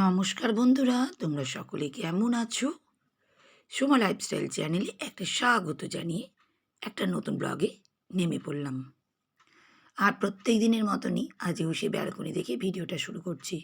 নমস্কার বন্ধুরা, তোমরা সকলে কেমন আছো? সোমা লাইফস্টাইল চ্যানেলে একটা স্বাগত জানিয়ে একটা নতুন ব্লগে নেমে পড়লাম। আর প্রত্যেক দিনের মতনই আজও সে ব্যালকনি দেখে ভিডিওটা শুরু করছি।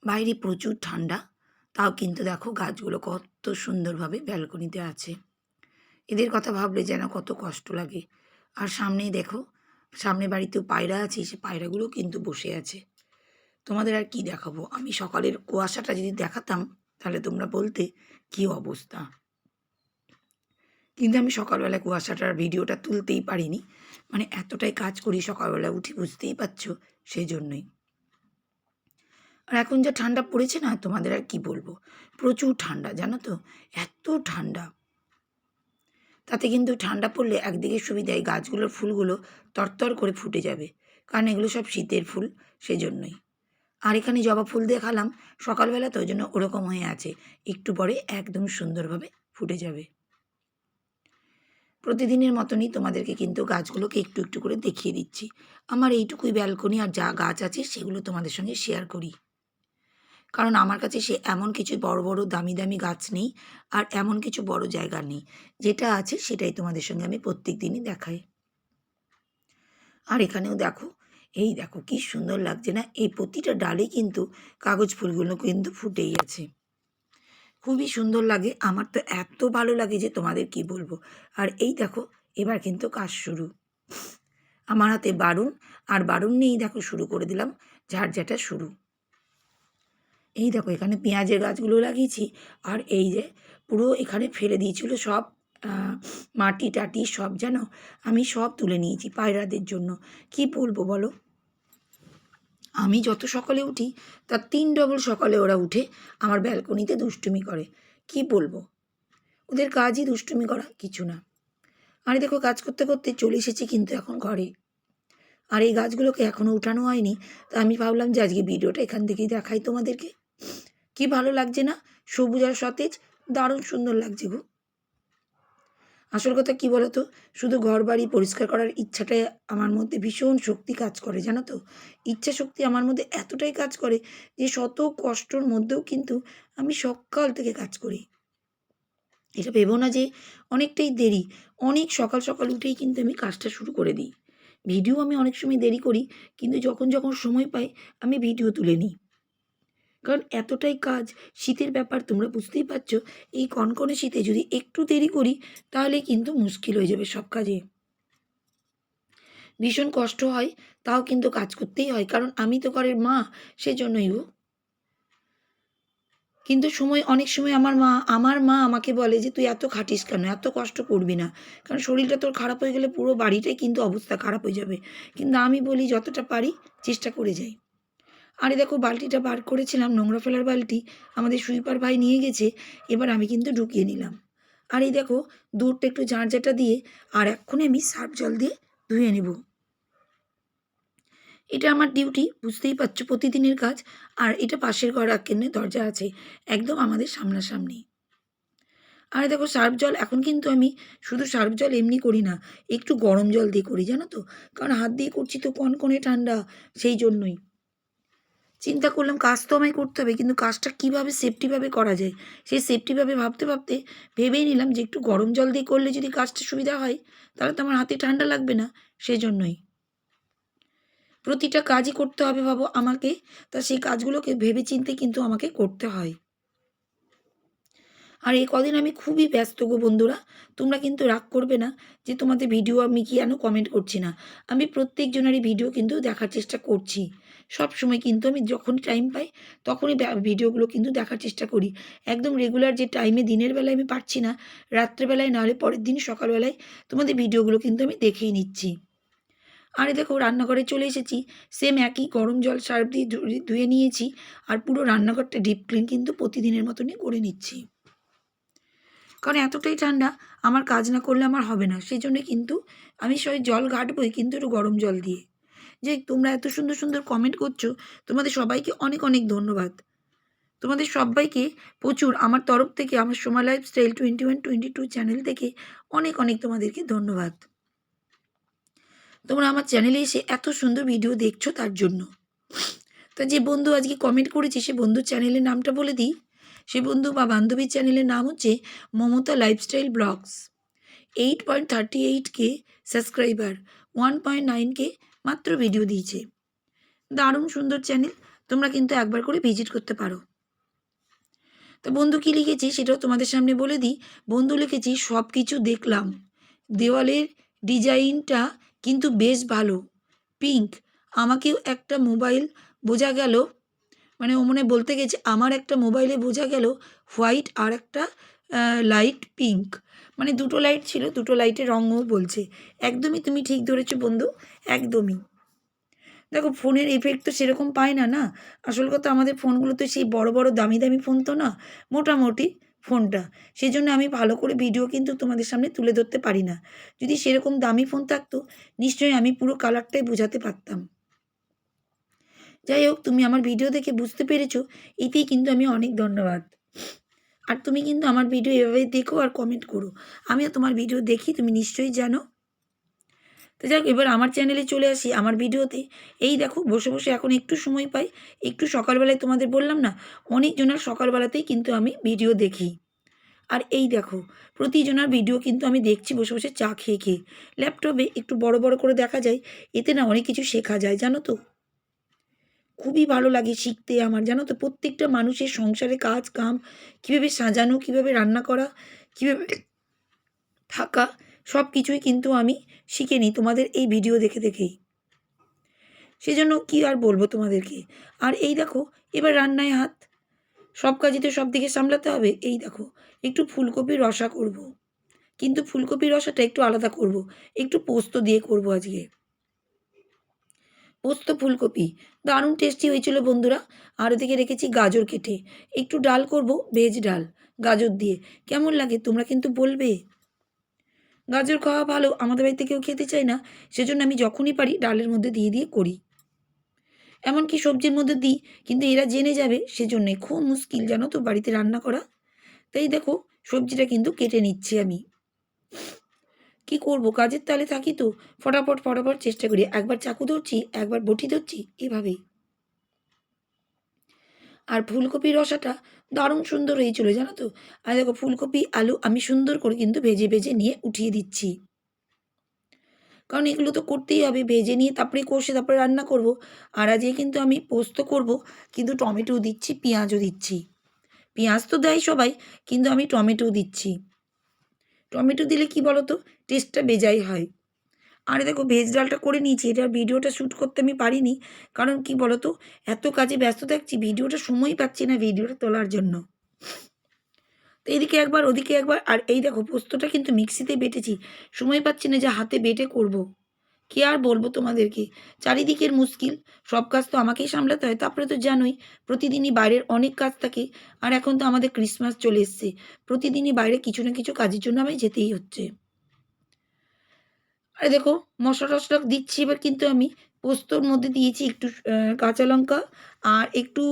বাইরে প্রচুর ঠান্ডা, তাও কিন্তু দেখো গাছগুলো কত সুন্দরভাবে ব্যালকনিতে আছে। এদের কথা ভাবলে যেন কত কষ্ট লাগে। আর সামনেই দেখো, সামনে বাড়িতেও পায়রা আছে, সে পায়রাগুলো কিন্তু বসে আছে। তোমাদের আর কি দেখাবো, আমি সকালের কুয়াশাটা যদি দেখাতাম তাহলে তোমরা বলতে কি অবস্থা। কিন্তু আমি সকালবেলা কুয়াশাটার ভিডিওটা তুলতেই পারিনি, মানে এতটাই কাজ করি সকালবেলা উঠি, বুঝতেই পারছো, সেই জন্যই। আর এখন যা ঠান্ডা পড়েছে না, তোমাদের আর কি বলবো, প্রচুর ঠান্ডা জানো তো, এত ঠান্ডা। তাতে কিন্তু ঠান্ডা পড়লে একদিকে সুবিধা, এই গাছগুলোর ফুলগুলো তরতর করে ফুটে যাবে, কারণ এগুলো সব শীতের ফুল, সেজন্যই। আর এখানে জবা ফুল দেখালাম সকালবেলা, তো ওই জন্য ওরকম হয়ে আছে, একটু পরে একদম সুন্দরভাবে ফুটে যাবে। প্রতিদিনের মতনই তোমাদেরকে কিন্তু গাছগুলোকে একটু একটু করে দেখিয়ে দিচ্ছি। আমার এইটুকুই ব্যালকনি, আর যা গাছ আছে সেগুলো তোমাদের সঙ্গে শেয়ার করি, কারণ আমার কাছে সে এমন কিছু বড় বড় দামি দামি গাছ নেই, আর এমন কিছু বড় জায়গা নেই। যেটা আছে সেটাই তোমাদের সঙ্গে আমি প্রত্যেক দিনই দেখাই। আর এখানেও দেখো, এই দেখো কি সুন্দর লাগছে না, এই প্রতিটা ডালে কিন্তু কাগজ ফুলগুলো কিন্তু ফুটেই আছে, খুবই সুন্দর লাগে। আমার তো এত ভালো লাগে যে তোমাদের কি বলবো। আর এই দেখো, এবার কিন্তু কাজ শুরু। আমার হাতে বারুন, আর বারুন নিয়েই দেখো শুরু করে দিলাম ঝাড়ঝাঁটা শুরু। এই দেখো এখানে পেঁয়াজের গাছগুলো লাগিয়েছি, আর এই যে পুরো এখানে ফেলে দিয়েছিল সব মাটি টাটি সব, যেন আমি সব তুলে নিয়েছি পায়রাদের জন্য। কি বলবো বলো, আমি যত সকালে উঠি তার 3 ডবল সকালে ওরা উঠে আমার ব্যালকনিতে দুষ্টুমি করে। কি বলবো, ওদের কাজই দুষ্টুমি করা, কিছু না। আর দেখো কাজ করতে করতে চলে এসেছি কিন্তু এখন ঘরে। আর এই গাছগুলোকে এখনও উঠানো হয়নি, তা আমি ভাবলাম যে আজকে ভিডিওটা এখান থেকেই দেখাই তোমাদেরকে। কি ভালো লাগছে না, সবুজ আর সতেজ, দারুণ সুন্দর লাগছে গো। আসল কথা কি বলো তো, শুধু ঘর বাড়ি পরিষ্কার করার ইচ্ছাটাই আমার মধ্যে ভীষণ শক্তি কাজ করে জানো তো। ইচ্ছা শক্তি আমার মধ্যে এতটাই কাজ করে যে শত কষ্টর মধ্যেও কিন্তু আমি সকাল থেকে কাজ করি। এটা ভেবো না যে অনেকটাই দেরি, অনেক সকাল সকাল উঠেই কিন্তু আমি কাজটা শুরু করে দিই। ভিডিও আমি অনেক সময় দেরি করি, কিন্তু যখন যখন সময় পাই আমি ভিডিও তুলে নিই, কারণ এতটাই কাজ। শীতের ব্যাপার তোমরা বুঝতেই পারছো, এই কনকনে শীতে যদি একটু দেরি করি তাহলে কিন্তু মুশকিল হয়ে যাবে সব কাজে। ভীষণ কষ্ট হয়, তাও কিন্তু কাজ করতেই হয়, কারণ আমি তো ঘরের মা, সেজন্যই গো। কিন্তু অনেক সময় আমার মা আমাকে বলে যে, "তুই এত খাটিস কেন? এত কষ্ট করবি না। কারণ শরীরটা তোর খারাপ হয়ে গেলে পুরো বাড়িটাই কিন্তু অবস্থা খারাপ হয়ে যাবে।" কিন্তু আমি বলি যতটা পারি চেষ্টা করে যাই। আর এই দেখো বালতিটা বার করেছিলাম, নোংরা ফেলার বালতি, আমাদের সুইপার ভাই নিয়ে গেছে, এবার আমি কিন্তু ঢুকিয়ে নিলাম। আর এই দেখো দুধটা একটু ঝাঁঝাটা দিয়ে, আর এক্ষুনি আমি সার্ফ জল দিয়ে ধুয়ে নেব। এটা আমার ডিউটি, বুঝতেই পারছো, প্রতিদিনের কাজ। আর এটা পাশের ঘর একেবারে দরজা আছে, একদম আমাদের সামনাসামনি। আর দেখো সার্ফ জল এখন কিন্তু আমি শুধু সার্ফ জল এমনি করি না, একটু গরম জল দিয়ে করি জানো তো, কারণ হাত দিয়ে করছি তো কনকনে ঠান্ডা, সেই জন্যই। চিন্তা করলাম কাজ তো আমায় করতে হবে, কিন্তু কাজটা কীভাবে সেফটিভাবে করা যায়, সেই সেফটিভাবে ভাবতে ভাবতে ভেবেই নিলাম যে একটু গরম জল দিয়ে করলে যদি কাজটা সুবিধা হয়, তাহলে তো আমার হাতে ঠান্ডা লাগবে না, সেজন্যই। প্রতিটা কাজই করতে হবে ভাবো আমাকে, তা সেই কাজগুলোকে ভেবেচিন্তে কিন্তু আমাকে করতে হয়। আর এই কদিন আমি খুবই ব্যস্ত গো বন্ধুরা, তোমরা কিন্তু রাগ করবে না যে তোমাদের ভিডিও আমি কেন কমেন্ট করছি না। আমি প্রত্যেকজনেরই ভিডিও কিন্তু দেখার চেষ্টা করছি। সবসময় কিন্তু আমি যখন টাইম পাই তখনই ভিডিওগুলো কিন্তু দেখার চেষ্টা করি। একদম রেগুলার যে টাইমে দিনের বেলায় আমি পারছি না, রাত্রেবেলায় নাহলে পরের দিন সকালবেলায় তোমাদের ভিডিওগুলো কিন্তু আমি দেখেই নিচ্ছি। আর এই দেখো রান্নাঘরে চলে এসেছি, সেম একই গরম জল সার্ফ দিয়ে ধুয়ে নিয়েছি, আর পুরো রান্নাঘরটা ডিপ ক্লিন কিন্তু প্রতিদিনের মতনই করে নিচ্ছি। কারণ এতটাই ঠান্ডা, আমার কাজ না করলে আমার হবে না, সেই জন্যে কিন্তু আমি জল ঘাঁটবই, কিন্তু একটু গরম জল দিয়ে। যে তোমরা এত সুন্দর সুন্দর কমেন্ট করছো, তোমাদের সবাইকে অনেক অনেক ধন্যবাদ। তোমাদের সবাইকে প্রচুর আমার তরফ থেকে, আমার সোমা লাইফস্টাইল 2122 চ্যানেল থেকে অনেক অনেক তোমাদেরকে ধন্যবাদ। তোমরা আমার চ্যানেলে এসে এত সুন্দর ভিডিও দেখছো তার জন্য। তা যে বন্ধু আজকে কমেন্ট করেছে সে বন্ধুর চ্যানেলের নামটা বলে দিই। সে বন্ধু বা বান্ধবীর চ্যানেলের নাম হচ্ছে Mamata lifestyle blogs. 8.38K subscriber, 1.9K মাত্র ভিডিও দিয়েছে। দারুণ সুন্দর চ্যানেল, তোমরা কিন্তু একবার করে ভিজিট করতে পারো। তো বন্ধু কী লিখেছি সেটাও তোমাদের সামনে বলে দিই। বন্ধু লিখেছি সব কিছু দেখলাম, দেওয়ালের ডিজাইনটা কিন্তু বেশ ভালো, পিঙ্ক। আমাকেও একটা মোবাইল বোঝা গেল, মানে ও মনে বলতে গেছে আমার একটা মোবাইলে বোঝা গেল হোয়াইট আর একটা লাইট পিঙ্ক, মানে দুটো লাইট ছিল, দুটো লাইটের রঙও বলছে। একদমই তুমি ঠিক ধরেছো বন্ধু, একদমই। দেখো ফোনের এফেক্ট তো সেরকম পায় না, না। আসল কথা আমাদের ফোনগুলো তো সেই বড় বড় দামি দামি ফোন তো না, মোটামুটি ফোনটা। সেই জন্য আমি ভালো করে ভিডিও কিন্তু তোমাদের সামনে তুলে ধরতে পারি না। যদি সেরকম দামি ফোন থাকতো নিশ্চয়ই আমি পুরো কালারটাই বোঝাতে পারতাম। যাই হোক, তুমি আমার ভিডিও দেখে বুঝতে পেরেছো, এতেই কিন্তু আমি অনেক ধন্যবাদ। আর তুমি কিন্তু আমার ভিডিও এভাবেই দেখো আর কমেন্ট করো। আমিও তোমার ভিডিও দেখি, তুমি নিশ্চয়ই জানো। তো যাক, এবার আমার চ্যানেলে চলে আসি, আমার ভিডিওতে। এই দেখো বসে বসে এখন একটু সময় পাই, একটু সকালবেলায় তোমাদের বললাম না, অনেকজনের সকালবেলাতেই কিন্তু আমি ভিডিও দেখি। আর এই দেখো প্রতিজনার ভিডিও কিন্তু আমি দেখছি বসে বসে চা খেয়ে খেয়ে। ল্যাপটপে একটু বড় বড় করে দেখা যায়, এতে না অনেক কিছু শেখা যায় জানো তো। খুবই ভালো লাগে শিখতে আমার, জানো তো। প্রত্যেকটা মানুষের সংসারে কাজ কাম কীভাবে সাজানো, কীভাবে রান্না করা, কীভাবে থাকা, সব কিছুই কিন্তু আমি শিখে নিই তোমাদের এই ভিডিও দেখে দেখেই। সেজন্য কী আর বলবো তোমাদেরকে। আর এই দেখো এবার রান্নায় হাত, সব কাজই তো সব দিকে সামলাতে হবে। এই দেখো একটু ফুলকপির রসা করব, কিন্তু ফুলকপির রসাটা একটু আলাদা করব, একটু পোস্ত দিয়ে করব আজকে। পোস্ত ফুলকপি দারুণ টেস্টি হয়েছিল বন্ধুরা। আর ওদিকে রেখেছি গাজর কেটে, একটু ডাল করব, ভেজ ডাল গাজর দিয়ে। কেমন লাগে তোমরা কিন্তু বলবে। গাজর খাওয়া ভালো, আমাদের বাড়িতে কেউ খেতে চায় না, সেজন্য আমি যখনই পারি ডালের মধ্যে দিয়ে দিয়ে করি। এমনকি সবজির মধ্যে দিই, কিন্তু এরা জেনে যাবে সেজন্যে খুব মুশকিল জানো তো বাড়িতে রান্না করা। তাই দেখো সবজিটা কিন্তু কেটে নিচ্ছি আমি। কি করব, কাজের তালে থাকি তো, ফটাফট ফটাফট চেষ্টা করি। একবার চাকু ধরছি, একবার বটি ধরছি, এভাবেই। আর ফুলকপির রসাটা দারুণ সুন্দর হয়েছিল জানো তো। আর দেখো ফুলকপি আলু আমি সুন্দর করে কিন্তু ভেজে ভেজে নিয়ে উঠিয়ে দিচ্ছি, কারণ এগুলো তো করতেই হবে। ভেজে নিয়ে তারপরে কষে তারপরে রান্না করব। আর আজকে কিন্তু আমি পোস্ত করব, কিন্তু টমেটো দিচ্ছি, পেঁয়াজও দিচ্ছি। পেঁয়াজ তো দেয় সবাই, কিন্তু আমি টমেটোও দিচ্ছি। টমেটো দিলে কি বলো তো, টেস্টটা বেজায় হয়। আর দেখো ভেজ ডালটা করে নিয়েছি, এটার ভিডিওটা শ্যুট করতে আমি পারিনি, কারণ কি বলো তো, এত কাজে ব্যস্ত থাকছি, ভিডিওটা সময় পাচ্ছি না ভিডিওটা তোলার জন্য। তো এদিকে একবার ওদিকে একবার। আর এই দেখো পোস্তটা কিন্তু মিক্সিতে বেটেছি, সময় পাচ্ছি না যে হাতে বেটে করব। কী আর বলবো তোমাদেরকে, চারিদিকের মুশকিল, সব কাজ তো আমাকেই সামলাতে হয়। তারপরে তো জানোই প্রতিদিনই বাইরের অনেক কাজ থাকে। আর এখন তো আমাদের ক্রিসমাস চলে এসছে, প্রতিদিনই বাইরে কিছু না কিছু কাজের জন্য আমায় যেতেই হচ্ছে। আরে দেখো মশলা টশলা দিচ্ছি এবার, কিন্তু আমি পোস্তর মধ্যে দিয়েছি একটু কাঁচা লঙ্কা, আর একটু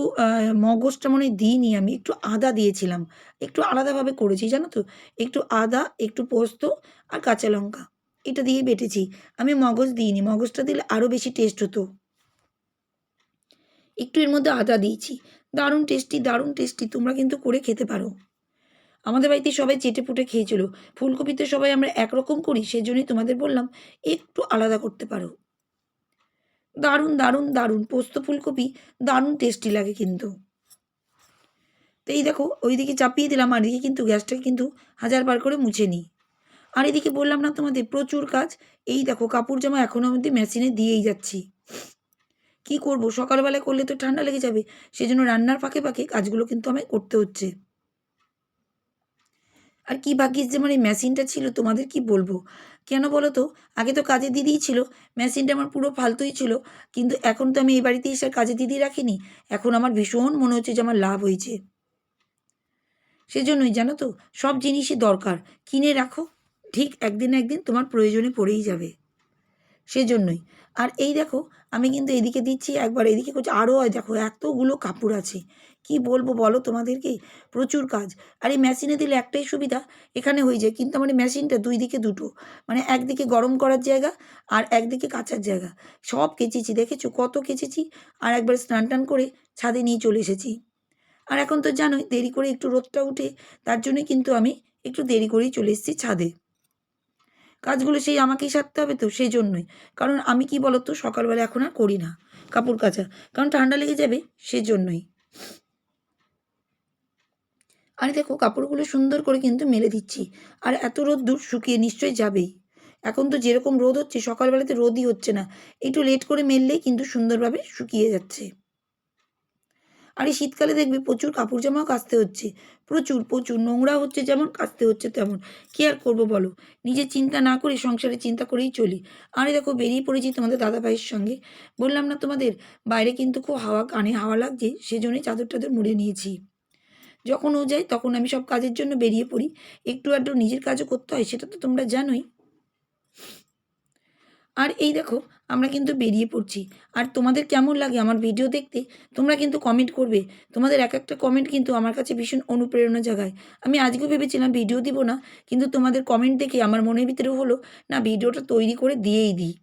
মগজটা মনে হয় দিইনি, আমি একটু আদা দিয়েছিলাম। একটু আলাদাভাবে করেছি জানো তো, একটু আদা, একটু পোস্ত আর কাঁচা লঙ্কা, এটা দিয়ে বেটেছি। আমি মগজ দিইনি, মগজটা দিলে আরও বেশি টেস্ট হতো। একটু এর মধ্যে আদা দিয়েছি। দারুণ টেস্টি, দারুণ টেস্টি, তোমরা কিন্তু করে খেতে পারো। আমাদের বাড়িতে সবাই চেটেপুটে খেয়েছিল। ফুলকপিতে সবাই আমরা একরকম করি, সেজন্যই তোমাদের বললাম একটু আলাদা করতে পারো। দারুণ দারুণ দারুণ পোস্ত ফুলকপি, দারুণ টেস্টি লাগে কিন্তু। তো এই দেখো ওইদিকে চাপিয়ে দিলাম, আর এদিকে কিন্তু গ্যাসটাকে কিন্তু 1000 বার করে মুছে নিই। আর এদিকে বললাম না তোমাদের প্রচুর কাজ। এই দেখো কাপড় জামা এখনও অবধি মেশিনে দিয়েই যাচ্ছি। কি করব, সকালবেলায় করলে তো ঠান্ডা লেগে যাবে, সেজন্য রান্নার ফাঁকে ফাঁকে কাজগুলো কিন্তু আমায় করতে হচ্ছে। আর কি ভাগ্যিস যে আমার এই মেশিনটা ছিল, তোমাদের কি বলবো। কেন বলো তো, আগে তো কাজের দিদিই ছিল, মেশিনটা আমার পুরো ফালতুই ছিল। কিন্তু এখন তো আমি এই বাড়িতে এসে আর কাজের দিদি রাখিনি, এখন আমার ভীষণ মনে হচ্ছে যে আমার লাভ হয়েছে। সেজন্যই জানো তো, সব জিনিসই দরকার, কিনে রাখো, ঠিক একদিন না একদিন তোমার প্রয়োজনে পড়েই যাবে। সেজন্যই। আর এই দেখো আমি কিন্তু এদিকে দিচ্ছি একবার, এদিকে করছি, আরও দেখো এতগুলো কাপড় আছে, কি বলবো বলো তোমাদেরকে, প্রচুর কাজ। আর এই মেশিনে দিলে একটাই সুবিধা, এখানে হয়ে যায়, কিন্তু আমার এই মেশিনটা 2 দিকে দুটো, মানে একদিকে গরম করার জায়গা আর একদিকে কাচার জায়গা। সব কেচেছি, দেখেছো কত কেচেছি। আর একবার স্নান টান করে ছাদে নিয়ে চলে এসেছি। আর এখন তো জানোই দেরি করে একটু রোদটা উঠে, তার জন্যই কিন্তু আমি একটু দেরি করেই চলে এসেছি ছাদে। কাজগুলো সেই আমাকেই সারতে হবে তো, সেই জন্যই। কারণ আমি কি বলো তো, সকালবেলা এখন আর করি না কাপড় কাচা, কারণ ঠান্ডা লেগে যাবে, সেজন্যই। আর দেখো কাপড়গুলো সুন্দর করে কিন্তু মেলে দিচ্ছি। আর এত রোদ্দুর শুকিয়ে নিশ্চয়ই যাবেই। এখন তো যেরকম রোদ হচ্ছে, সকালবেলাতে রোদই হচ্ছে না, একটু লেট করে মেললেই কিন্তু সুন্দরভাবে শুকিয়ে যাচ্ছে। আর এই শীতকালে দেখবি প্রচুর কাপড় জামাও কাচতে হচ্ছে, প্রচুর প্রচুর নোংরা হচ্ছে যেমন, কাচতে হচ্ছে তেমন। কী আর করবো বলো, নিজের চিন্তা না করে সংসারের চিন্তা করেই চলি। আরে দেখো বেরিয়ে পড়েছি তোমাদের দাদাভাইয়ের সঙ্গে। বললাম না তোমাদের, বাইরে কিন্তু খুব হাওয়া, কানে হাওয়া লাগছে, সেজন্যই চাদর টাদর মুড়ে নিয়েছি। যখন ও যায় তখন আমি সব কাজের জন্য বেরিয়ে পড়ি। একটু আধটু নিজের কাজও করতে হয়, সেটা তো তোমরা জানোই। আর এই দেখো আমরা কিন্তু বেরিয়ে পড়ছি। আর তোমাদের কেমন লাগে আমার ভিডিও দেখতে, তোমরা কিন্তু কমেন্ট করবে। তোমাদের এক একটা কমেন্ট কিন্তু আমার কাছে ভীষণ অনুপ্রেরণা জাগায়। আমি আজকেও ভেবেছিলাম ভিডিও দিব না, কিন্তু তোমাদের কমেন্ট দেখে আমার মনের ভিতরে হলো না, ভিডিওটা তৈরি করে দিয়েই দিই।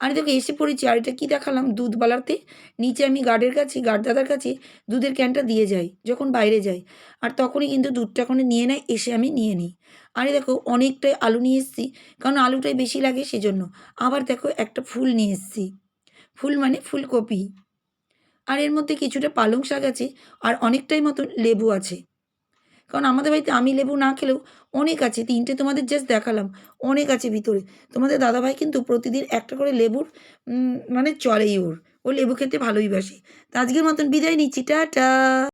আর দেখো এসে পড়েছি, আর এটা কী দেখালাম, দুধওয়ালাতে। নিচে আমি গার্ডের কাছে, গার্ড দাদার কাছে দুধের ক্যানটা দিয়ে যাই যখন বাইরে যাই। আর তখনই কিন্তু দুধটা ওখানে নিয়ে নেয়, এসে আমি নিয়ে নিই। আরে দেখো অনেকটাই আলু নিয়ে এসেছি, কারণ আলুটাই বেশি লাগে সেজন্য। আবার দেখো একটা ফুল নিয়ে এসেছি, ফুল মানে ফুলকপি। আর এর মধ্যে কিছুটা পালং শাক আছে, আর অনেকটাই মতো লেবু আছে। কারণ আমাদের বাড়িতে আমি লেবু না খেলেও অনেক আছে, 3টে তোমাদের জাস্ট দেখালাম, অনেক আছে ভিতরে। তোমাদের দাদাভাই কিন্তু প্রতিদিন একটা করে লেবুর মানে চলেই ওর, ও লেবু খেতে ভালোই বাসে। তো আজকের মতন বিদায় নিচ্ছি, টাটা।